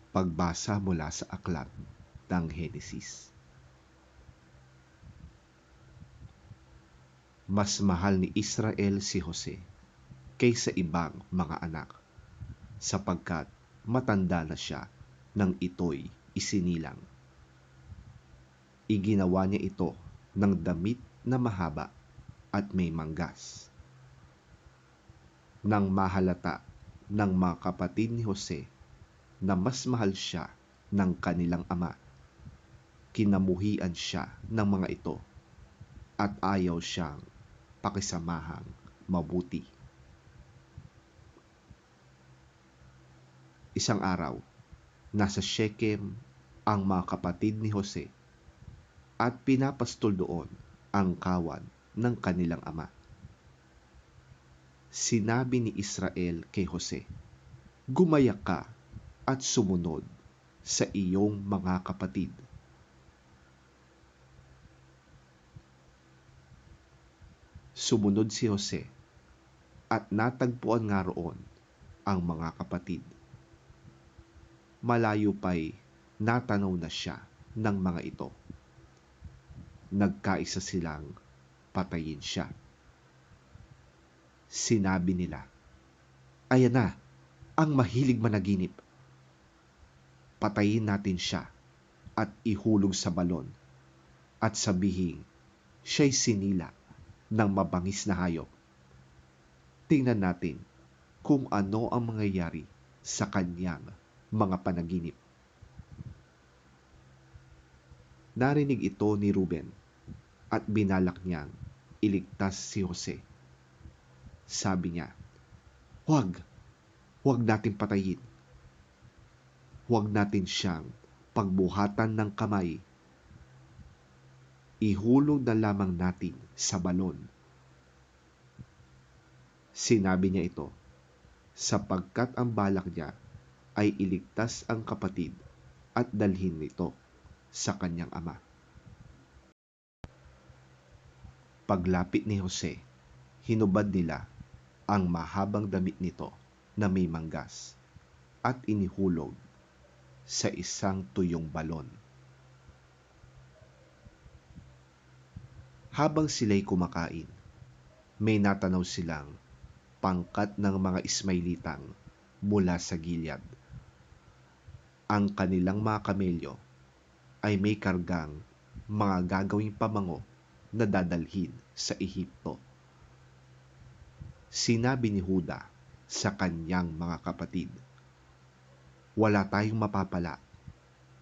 Pagbasa mula sa aklat ng Henesis. Mas mahal ni Israel si Jose kaysa ibang mga anak, sapagkat matanda na siya nang ito'y isinilang. Iginawa niya ito ng damit na mahaba at may manggas. Nang mahalata ng mga kapatid ni Jose na mas mahal siya ng kanilang ama, kinamuhian siya ng mga ito at ayaw siyang pakisamahang mabuti. Isang araw, nasa Shechem ang mga kapatid ni Jose at pinapastol doon ang kawan ng kanilang ama. Sinabi ni Israel kay Jose, "Gumayak ka at sumunod sa iyong mga kapatid." Sumunod si Jose at natagpuan nga roon ang mga kapatid. Malayo pa'y natanaw na siya ng mga ito. Nagkaisa silang patayin siya. Sinabi nila, "Ayan na ang mahilig managinip. Patayin natin siya at ihulog sa balon at sabihing siya'y sinila ng mabangis na hayop. Tingnan natin kung ano ang mangyayari sa kanyang mga panaginip." Narinig ito ni Ruben at binalak niyang iligtas si Jose. Sabi niya, Huwag nating patayin. Huwag natin siyang pagbuhatan ng kamay. Ihulog na lamang natin sa balon." Sinabi niya ito sapagkat ang balak niya ay iligtas ang kapatid at dalhin nito sa kanyang ama. Paglapit ni Jose, hinubad nila ang mahabang damit nito na may manggas at inihulog sa isang tuyong balon. Habang sila'y kumakain, may natanaw silang pangkat ng mga Ismailitang mula sa Gilead. Ang kanilang mga kamelyo ay may kargang mga gagawing pamango na dadalhin sa Ehipto. Sinabi ni Juda sa kanyang mga kapatid, "Wala tayong mapapala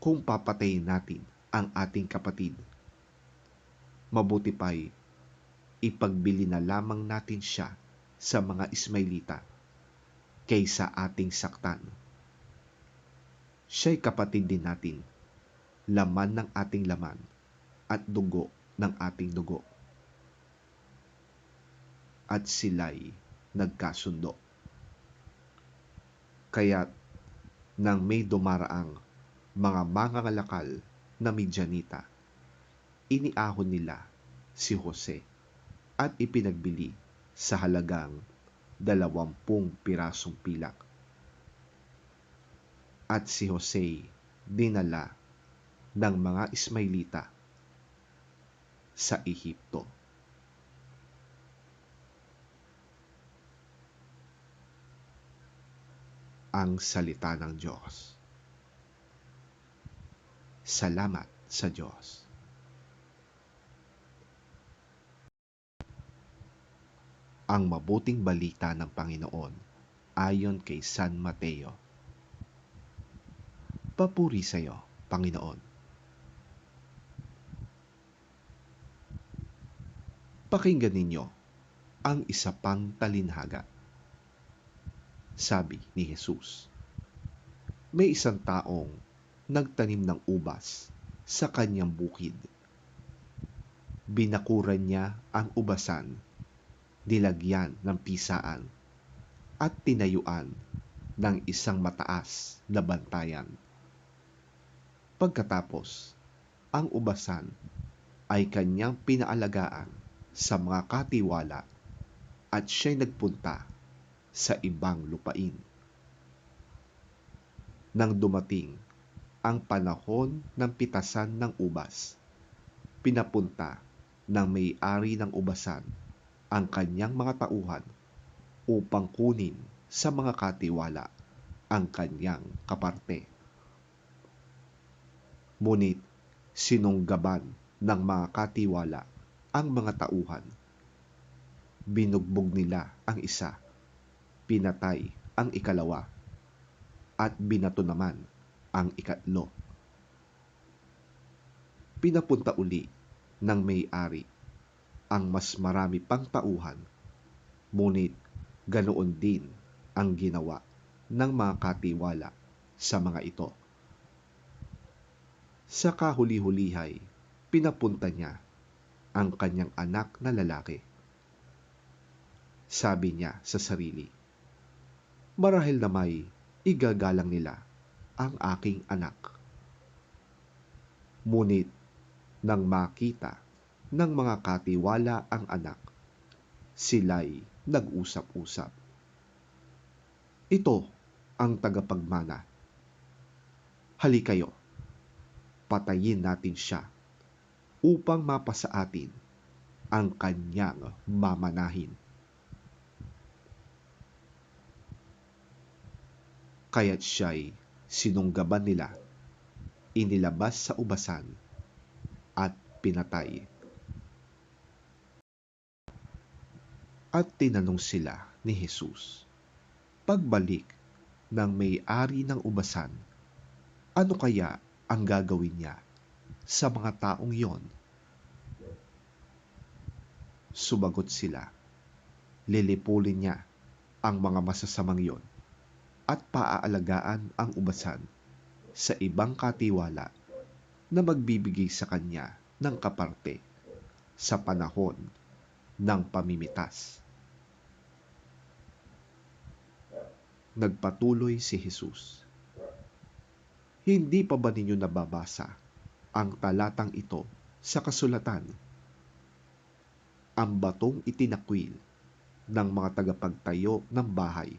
kung papatayin natin ang ating kapatid. Mabuti pa'y ipagbili na lamang natin siya sa mga Ismailita kaysa ating saktan. Siya'y kapatid din natin, laman ng ating laman at dugo ng ating dugo." At sila'y nagkasundo. Kaya't nang may dumaraang mga mangangalakal na Midyanita, iniahon nila si Jose at ipinagbili sa halagang 20 pirasong pilak. At si Jose dinala ng mga Ismailita sa Ehipto. Ang salita ng Diyos. Salamat sa Diyos. Ang mabuting balita ng Panginoon ayon kay San Mateo. Papuri sa iyo, Panginoon. Pakinggan ninyo ang isa pang talinhaga. Sabi ni Jesus, may isang taong nagtanim ng ubas sa kanyang bukid. Binakuran niya ang ubasan, nilagyan ng pisaan, at tinayuan ng isang mataas na bantayan. Pagkatapos, ang ubasan ay kanyang pinaalagaan sa mga katiwala at siya'y nagpunta sa ibang lupain. Nang dumating ang panahon ng pitasan ng ubas, pinapunta ng may-ari ng ubasan ang kanyang mga tauhan upang kunin sa mga katiwala ang kanyang kaparte. Ngunit sinunggaban ng mga katiwala ang mga tauhan. Binugbog nila ang isa, pinatay ang ikalawa, at binato naman ang ikatlo. Pinapunta uli ng may-ari ang mas marami pang tauhan, ngunit ganoon din ang ginawa ng mga katiwala sa mga ito. Sa kahuli-hulihay, pinapunta niya ang kanyang anak na lalaki. Sabi niya sa sarili, marahil na may igagalang nila ang aking anak. Ngunit nang makita ng mga katiwala ang anak, sila'y nag-usap-usap. Ito ang tagapagmana. Halikayo, patayin natin siya upang mapasa atin ang kanyang mamanahin. Kaya't siya'y sinunggaban nila, inilabas sa ubasan, at pinatay. At tinanong sila ni Jesus, pagbalik ng may-ari ng ubasan, ano kaya ang gagawin niya sa mga taong iyon? Sumagot sila, lilipulin niya ang mga masasamang iyon at paaalagaan ang ubasan sa ibang katiwala na magbibigay sa kanya ng kaparte sa panahon ng pamimitas. Nagpatuloy si Jesus, hindi pa ba ninyo nababasa ang talatang ito sa kasulatan? Ang batong itinakwil ng mga tagapagtayo ng bahay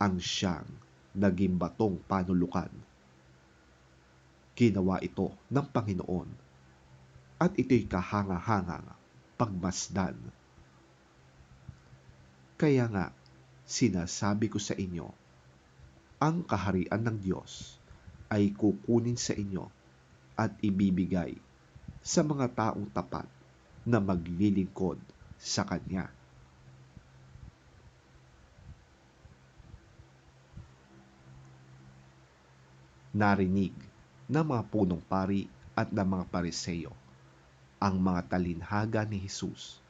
ang siyang naging batong panulukan. Ginawa ito ng Panginoon at ito'y kahanga-hangang pagmasdan. Kaya nga, sinasabi ko sa inyo, ang kaharian ng Diyos ay kukunin sa inyo at ibibigay sa mga taong tapat na maglilingkod sa Kanya. Narinig ng mga punong pari at ng mga Pariseo ang mga talinhaga ni Jesus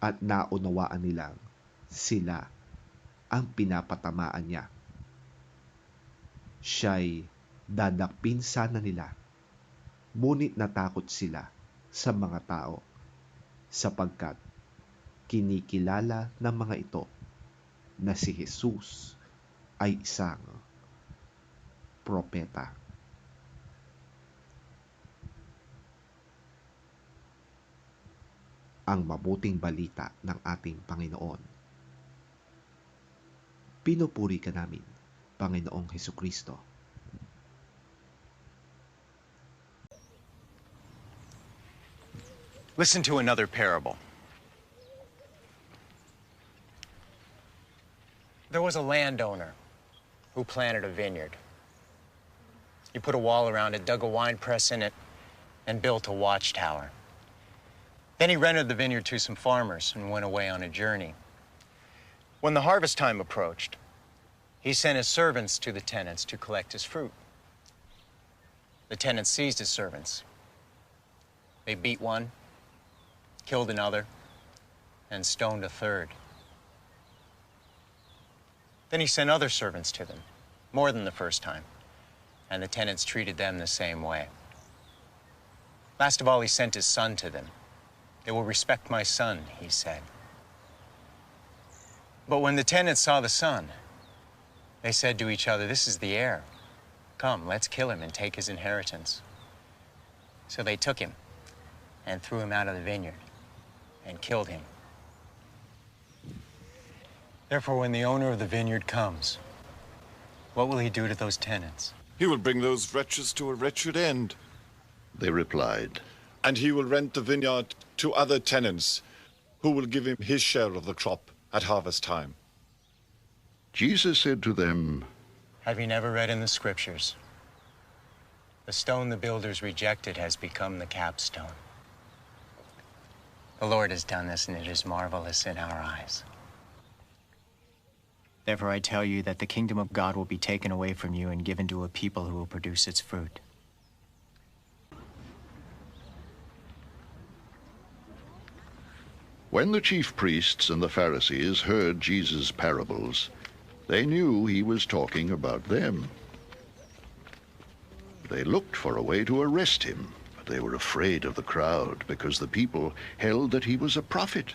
at naunawaan nilang sila ang pinapatamaan niya. Siya'y dadakpin sana nila, ngunit natakot sila sa mga tao sapagkat kinikilala ng mga ito na si Jesus ay isang propeta. Ang mabuting balita ng ating Panginoon. Pinupuri ka namin, Panginoong Hesukristo. Listen to another parable. There was a landowner who planted a vineyard. He put a wall around it, dug a wine press in it, and built a watchtower. Then he rented the vineyard to some farmers and went away on a journey. When the harvest time approached, he sent his servants to the tenants to collect his fruit. The tenants seized his servants. They beat one, killed another, and stoned a third. Then he sent other servants to them, more than the first time, and the tenants treated them the same way. Last of all, he sent his son to them. They will respect my son, he said. But when the tenants saw the son, they said to each other, this is the heir. Come, let's kill him and take his inheritance. So they took him and threw him out of the vineyard and killed him. Therefore, when the owner of the vineyard comes, What will he do to those tenants? He will bring those wretches to a wretched end. They replied, And he will rent the vineyard to other tenants, who will give him his share of the crop at harvest time. Jesus said to them, Have you never read in the scriptures? The stone the builders rejected has become the capstone. The Lord has done this, and it is marvelous in our eyes. Therefore I tell you that the kingdom of God will be taken away from you and given to a people who will produce its fruit. When the chief priests and the Pharisees heard Jesus' parables, they knew he was talking about them. They looked for a way to arrest him, but they were afraid of the crowd because the people held that he was a prophet.